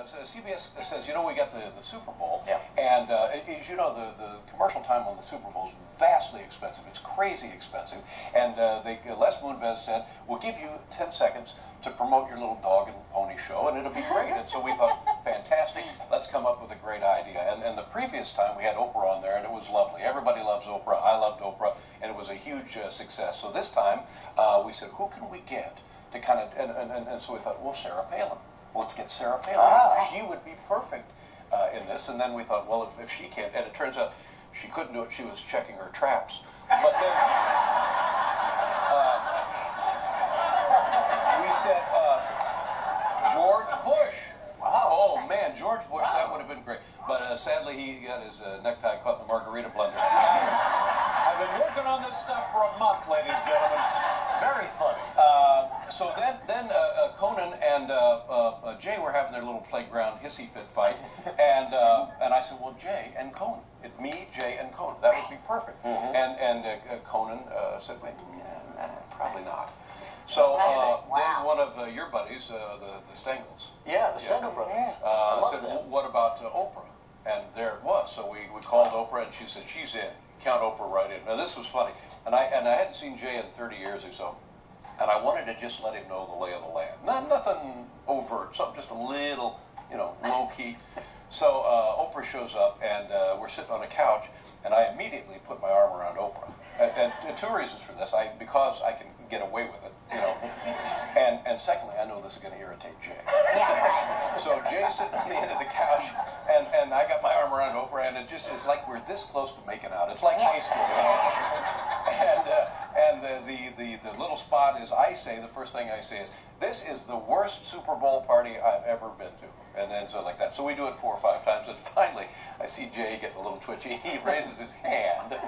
CBS says, you know, we got the Super Bowl, Yeah. and as you know, the commercial time on the Super Bowl is vastly expensive. It's crazy expensive. And Les Moonves said, we'll give you 10 seconds to promote your little dog and pony show, and it'll be great. And so we thought, fantastic, let's come up with a great idea. And the previous time we had Oprah on there, and it was lovely. Everybody loves Oprah. I loved Oprah, and it was a huge success. So this time we said, who can we get to kind of, and so we thought, well, Sarah Palin. Let's get Sarah Palin. Ah. She would be perfect in this. And then we thought, well, if she can't, and it turns out she couldn't do it. She was checking her traps. But then we said George Bush. Wow. Oh man, George Bush, that would have been great. But sadly, he got his necktie caught in the margarita blender. I've been working on this stuff for a month, ladies and gentlemen. Very funny. So then Conan and Jay were having their little playground hissy fit fight, and I said, well, Jay and Conan, me, Jay, and Conan, that would be perfect. And Conan said, wait, probably not. So then one of your buddies, the Stengels, Yeah, the Stengel brothers. said, well, what about Oprah? And there it was. So we called Oprah, and she said, she's in. Count Oprah right in. Now this was funny, and I hadn't seen Jay in 30 years or so. And I wanted to just let him know the lay of the land. Nothing overt, something just a little, low-key. So Oprah shows up, and we're sitting on a couch, and I immediately put my arm around Oprah. And two reasons for this. Because I can get away with it, and secondly, I know this is going to irritate Jay. Yeah, right. So Jay's sitting on the end of the couch, and I got my arm around Oprah, and it's like we're this close to making out. It's like high school, And the little spot is, the first thing I say is, this is the worst Super Bowl party I've ever been to. And then so like that. So we do it 4 or 5 times, and finally I see Jay get a little twitchy. He raises his hand, and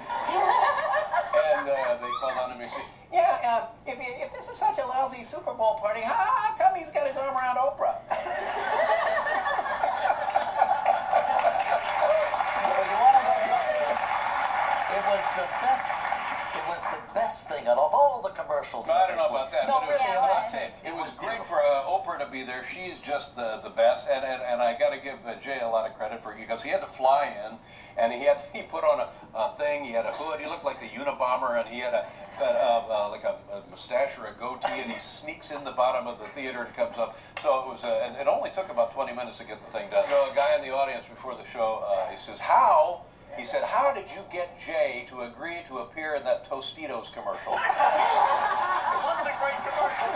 they call down to me and say, yeah, if this is such a lousy Super Bowl party, how come he's got his arm around Oprah? It was the best thing out of all the commercials. I don't know about that, No, but really, I'll say it was great for Oprah to be there. She's just the best, and I got to give Jay a lot of credit for it, because he had to fly in, and he put on a thing. He had a hood. He looked like the Unabomber, and he had like a mustache or a goatee, and he sneaks in the bottom of the theater and comes up. So it was, and it only took about 20 minutes to get the thing done. So a guy in the audience before the show, he says, how? He said, how did you get Jay to agree to appear in that Tostitos commercial? It was a great commercial.